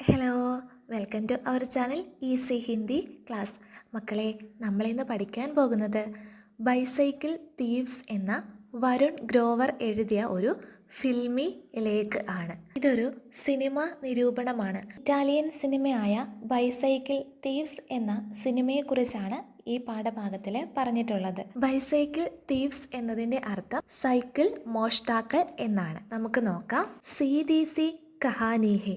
Hello, welcome to our channel easy Hindi class. മക്കളെ, നമ്മളിന്ന് പഠിക്കാൻ പോകുന്നത് ബൈസൈക്കിൾ തീവ്സ് എന്ന വരുൺ ഗ്രോവർ എഴുതിയ ഒരു ഫിൽമി ലേക്ക് ആണ്. ഇതൊരു സിനിമ നിരൂപണമാണ്. ഇറ്റാലിയൻ സിനിമയായ ബൈസൈക്കിൾ തീവ്സ് എന്ന സിനിമയെക്കുറിച്ചാണ് ഈ പാഠഭാഗത്തിൽ പറഞ്ഞിട്ടുള്ളത്. ബൈസൈക്കിൾ തീവ്സ് എന്നതിൻ്റെ അർത്ഥം സൈക്കിൾ മോഷ്ടാക്കൾ എന്നാണ്. നമുക്ക് നോക്കാം. സീദീസി കഹാനി ഹെ,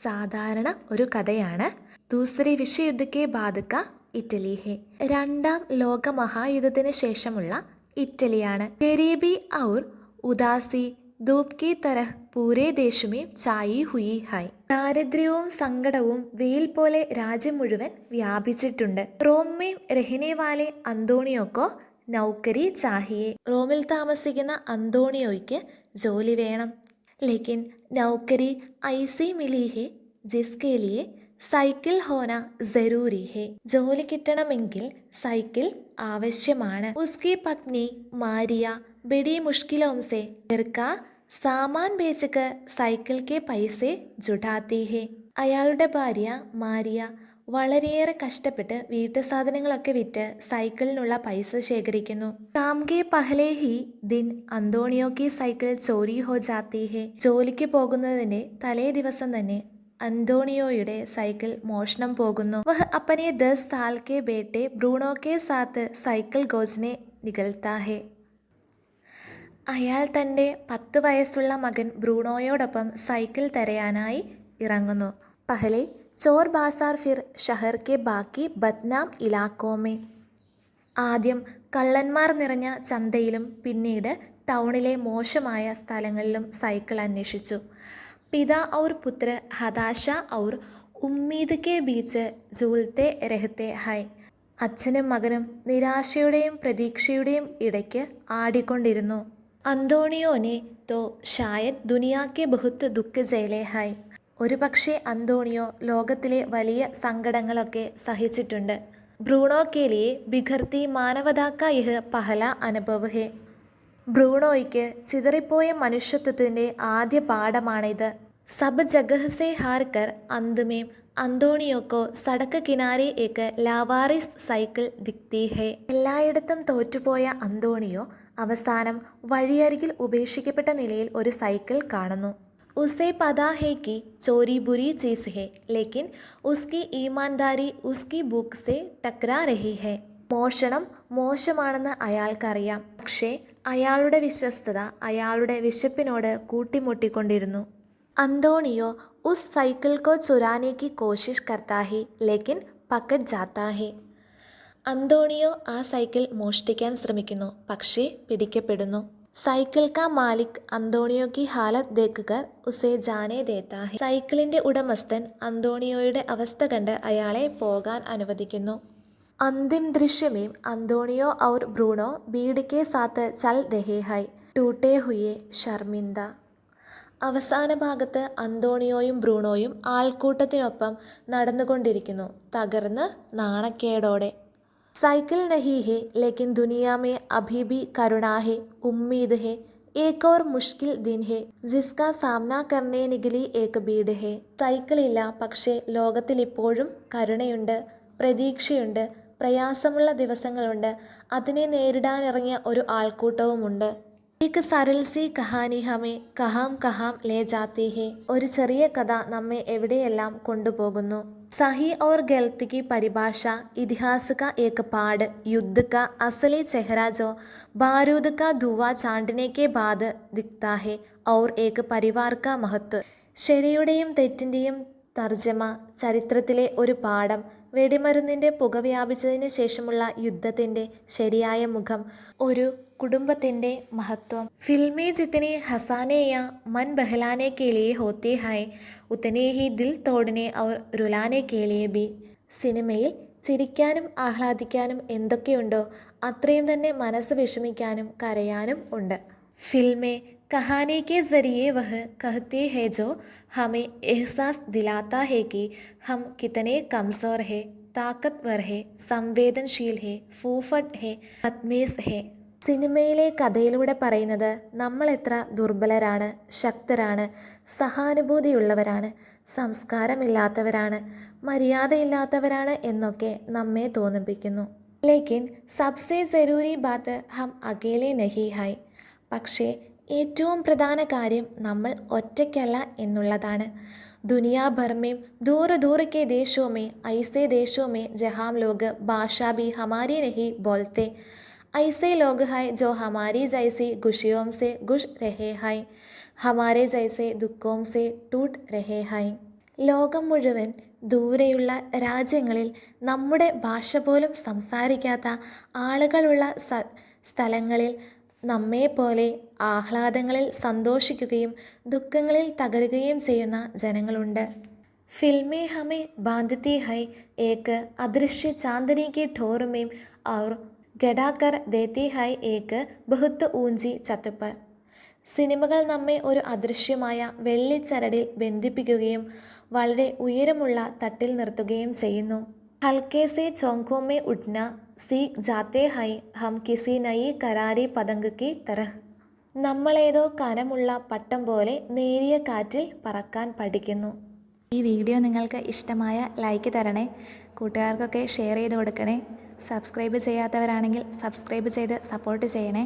സാധാരണ ഒരു കഥയാണ്. ദൂസരി വിശ്വയുദ്ധ കെ ബാദ് കാ ഇറ്റലി ഹെ, രണ്ടാം ലോക മഹായുദ്ധത്തിന് ശേഷമുള്ള ഇറ്റലിയാണ്. Garibi our ഉദാസി Dhoop Ki തരഹ് പൂരേ ദേശമേ ചായി ഹുയി high, ദാരിദ്ര്യവും സങ്കടവും വെയിൽ പോലെ രാജ്യം മുഴുവൻ വ്യാപിച്ചിട്ടുണ്ട്. റോം മേ രഹനെ വാലെ അന്തോണിയോക്കോ നൗക്കരി ചാഹിയെ, റോമിൽ താമസിക്കുന്ന അന്തോണിയോയ്ക്ക് ജോലി വേണം. ലേക്കിൻ നൗക്കരി ഐസി മിലി ഹെ ജിസ്കെ ലിയെ സൈക്കിൾ ഹോന ജരൂരി ഹെ, ജോലി കിട്ടണമെങ്കിൽ സൈക്കിൾ ആവശ്യമാണ്. ഉസ്കി പത്നി മാരിയ ബഡി മുഷ്കിലോം സെ घर का സാമാൻ ബേച്ചകർ സൈക്കിൾ കെ പൈസെ ജുടാത്തി ഹെ, അയാളുടെ ഭാര്യ മാരിയ വളരെയേറെ കഷ്ടപ്പെട്ട് വീട്ടു സാധനങ്ങളൊക്കെ വിറ്റ് സൈക്കിളിനുള്ള പൈസ ശേഖരിക്കുന്നു. കാം കെ പഹലെ ഹി ദിൻ അന്തോണിയോ കി സൈക്കിൾ ചോരി ഹോ ജാത്തി ഹെ, ജോലിക്ക് പോകുന്നതിന്റെ തലേ ദിവസം തന്നെ അന്തോണിയോയുടെ സൈക്കിൾ മോഷണം പോകുന്നു. വഹ് അപ്പനെ 10 സാൽ കെ ബേട്ടെ ബ്രൂണോ കെ സാത്ത് സൈക്കിൾ ഗോജ്നെ നികൽത്താ ഹെ, അയാൾ തൻ്റെ 10 വയസ്സുള്ള മകൻ ബ്രൂണോയോടൊപ്പം സൈക്കിൾ തിരയാനായി ഇറങ്ങുന്നു. പഹലെ ചോർ ബാസാർ ഫിർ ഷഹർ കെ ബാക്കി ബദ്നാം ഇലാക്കോമേ, ആദ്യം കള്ളന്മാർ നിറഞ്ഞ ചന്തയിലും പിന്നീട് ടൗണിലെ മോശമായ സ്ഥലങ്ങളിലും സൈക്കിൾ അന്വേഷിച്ചു. പിതാ ഔർ പുത്ര ഹതാശ our Umeed K beach ജൂൽത്തെ രഹത്തെ high, അച്ഛനും മകനും നിരാശയുടെയും പ്രതീക്ഷയുടെയും ഇടയ്ക്ക് ആടിക്കൊണ്ടിരുന്നു. അന്തോണിയോനെ തോ ഷായദ് ദുനിയാ കെ ബഹുത്ത് ദുഃഖ ജയിലെ ഹൈ, ഒരു പക്ഷേ അന്തോണിയോ ലോകത്തിലെ വലിയ സങ്കടങ്ങളൊക്കെ സഹിച്ചിട്ടുണ്ട്. ബ്രൂണോ കെ ലിയെ ബിഖർത്തി മാനവതാ കാ യഹ് പഹല അനുഭവ് ഹെ, ബ്രൂണോയ്ക്ക് ചിതറിപ്പോയ മനുഷ്യത്വത്തിൻ്റെ ആദ്യ പാഠമാണിത്. സബ് ജഗഹ് സെ ഹാർ കർ അന്ത് മേം അന്തോണിയോക്കോ സടക്ക് കിനാരെ ഏക്ക് ലാവാറിസ് സൈക്കിൾ ദിക്തി ഹെ, എല്ലായിടത്തും തോറ്റുപോയ അന്തോണിയോ അവസാനം വഴിയരികിൽ ഉപേക്ഷിക്കപ്പെട്ട നിലയിൽ ഒരു സൈക്കിൾ കാണുന്നു. ഉസേ പതാ ഹെ കി ചോരി ബുരി ചീസ് ഹെ, ലേക്കിൻ ഉസ്കി ഈമാൻദാരി ഉസ്കി ഭൂക്ക് സെ ടക്രാ രഹി ഹെ, മോഷണം മോശമാണെന്ന് അയാൾക്കറിയാം, പക്ഷേ അയാളുടെ വിശ്വസ്തത അയാളുടെ വിശപ്പിനോട് കൂട്ടിമുട്ടിക്കൊണ്ടിരുന്നു. അന്തോണിയോ ഉസ് സൈക്കിൾ കോ ചുരാനെ കി കോശിഷ് കർത്താ ഹെ ലേക്കിൻ പക്കഡ് ജാത്താ ഹെ, അന്തോണിയോ ആ സൈക്കിൾ മോഷ്ടിക്കാൻ ശ്രമിക്കുന്നു, പക്ഷേ പിടിക്കപ്പെടുന്നു. സൈക്കിൾ കാ മാലിക് അന്തോണിയോ കി ഹാലത് ദേഖ് കർ ഉസേ ജാനെ ദേത്താ ഹെ, സൈക്കിളിന്റെ ഉടമസ്ഥൻ അന്തോണിയോയുടെ അവസ്ഥ കണ്ട് അയാളെ പോകാൻ അനുവദിക്കുന്നു. അന്തിം ദൃശ്യമേം അന്തോണിയോ ഔർ ബ്രൂണോ ഭീഡ് കെ സാത്ത് ചൽ രഹേ ഹൈ ടൂട്ടേ ഹുയെ ശർമിന്ദ, അവസാന ഭാഗത്ത് അന്തോണിയോയും ബ്രൂണോയും ആൾക്കൂട്ടത്തിനൊപ്പം നടന്നുകൊണ്ടിരിക്കുന്നു, തകർന്ന് നാണക്കേടോടെ. സൈക്കിൾ നഹി ഹെ ലേക്കിൻ Duniya may Abhi Bhi Karuna he Umeed he, Ek or മുഷ്കിൽ ദിൻ ഹെ ജിസ്കാ സാമ്നാ കർണേ നികലി ഏക് ഭീഡ് ഹെ, സൈക്കിളില്ല, പക്ഷേ ലോകത്തിൽ ഇപ്പോഴും കരുണയുണ്ട്, പ്രതീക്ഷയുണ്ട്, പ്രയാസമുള്ള ദിവസങ്ങളുണ്ട്, അതിനെ നേരിടാനിറങ്ങിയ ഒരു ആൾക്കൂട്ടവുമുണ്ട്. ഏക് സരൽ സി കഹാനി ഹമേ കഹാം കഹാം ലേ ജാത്തി ഹെ, ഒരു ചെറിയ കഥ നമ്മെ എവിടെയെല്ലാം കൊണ്ടുപോകുന്നു. സഹി ഔർ ഗൽത്ത് കി പരിഭാഷ ഇതിഹാസ് കാ ഏക് പാഠ് യുദ്ധ കാ അസലി ചെഹ്റ ജോ ബാരൂദ് കാ ധുവാ ചാണ്ട്നെ കെ ബാദ് ദിഖ്താ ഹെ ഔർ ഏക് പരിവാർ കാ മഹത്വ, ശരിയുടെയും തെറ്റിൻ്റെയും തർജ്ജമ, ചരിത്രത്തിലെ ഒരു പാഠം, വെടിമരുന്നിൻ്റെ പുക വ്യാപിച്ചതിന് ശേഷമുള്ള യുദ്ധത്തിൻ്റെ ശരിയായ മുഖം, ഒരു കുടുംബത്തിൻ്റെ മഹത്വം. ഫിൽമേ ജിത്തനെ ഹസാനെ യാ മൻ ബഹലാനെ കെ ലിയെ ഹോത്തി ഹൈ ഉത്തനെ ഹി ദിൽ തോടനെ ഔർ രുലാനെ കെ ലിയെ ബി, സിനിമയിൽ ചിരിക്കാനും ആഹ്ലാദിക്കാനും എന്തൊക്കെയുണ്ടോ അത്രയും തന്നെ മനസ്സ് വിഷമിക്കാനും കരയാനും ഉണ്ട്. ഫിൽമേ കഹാനി കെ ജരിയെ വഹ് കഹത്തെ ഹെ ജോ ഹമേ എഹ്സാസ് ദിലാത്ത ഹെ കി ഹം കിതനെ കംസോർ ഹെ താക്കത്വർ ഹെ സംവേദൻശീൽ ഹെ ഫൂഫഡ് ഹെ ബദ്മേസ് ഹെ, സിനിമയിലെ കഥയിലൂടെ പറയുന്നത് നമ്മൾ എത്ര ദുർബലരാണ്, ശക്തരാണ്, സഹാനുഭൂതിയുള്ളവരാണ്, സംസ്കാരമില്ലാത്തവരാണ്, മര്യാദയില്ലാത്തവരാണ് എന്നൊക്കെ നമ്മെ തോന്നിപ്പിക്കുന്നു. ലേക്കിൻ സബ്സെ ജരൂരി ബാത്ത് ഹം അകേലെ നഹി ഹൈ. പക്ഷേ ഏറ്റവും പ്രധാന കാര്യം നമ്മൾ ഒറ്റയ്ക്കല്ല എന്നുള്ളതാണ്. ദുനിയാ ഭർ में दूर दूर के देशों में ऐसे देशों में जहाँ लोग भाषा भी हमारी नहीं बोलते, ऐसे लोग हैं जो हमारी जैसी खुशियों से खुश रहे हैं, हमारे जैसे दुखों से टूट रहे हैं. ലോകം മുഴുവൻ ദൂരെയുള്ള രാജ്യങ്ങളിൽ നമ്മുടെ ഭാഷ പോലും സംസാരിക്കാത്ത ആളുകളുള്ള സ്ഥലങ്ങളിൽ നമ്മെപ്പോലെ ആഹ്ലാദങ്ങളിൽ സന്തോഷിക്കുകയും ദുഃഖങ്ങളിൽ തകരുകയും ചെയ്യുന്ന ജനങ്ങളുണ്ട്. ഫിൽമേ ഹമേ ബാന്ധത്തി ഹൈ ഏക്ക് അദൃശ്യ ചാന്ദനി കി ठोर में और ഗഡാക്കർ ദേത്തി ഹൈ ഏക്ക് ബഹുത്ത് ഊഞ്ചി ഛത്ത് പർ. സിനിമകൾ നമ്മെ ഒരു അദൃശ്യമായ വെള്ളിച്ചരടിൽ ബന്ധിപ്പിക്കുകയും വളരെ ഉയരമുള്ള തട്ടിൽ നിർത്തുകയും ചെയ്യുന്നു. ഹൽക്കെ സെ ചോങ്കോ മേ ഉഡ്ന സീഖ് ജാത്തേ ഹൈ ഹം കിസി നയി കരാരി പതംഗ് കി തരഹ്. നമ്മളേതോ കനമുള്ള പട്ടം പോലെ നേരിയ കാറ്റിൽ പറക്കാൻ പഠിക്കുന്നു. ഈ വീഡിയോ നിങ്ങൾക്ക് ഇഷ്ടമായ ലൈക്ക് തരണേ, കൂട്ടുകാർക്കൊക്കെ ഷെയർ ചെയ്ത് കൊടുക്കണേ. സബ്സ്ക്രൈബ് ചെയ്യാത്തവരാണെങ്കിൽ സബ്സ്ക്രൈബ് ചെയ്ത് സപ്പോർട്ട് ചെയ്യണേ.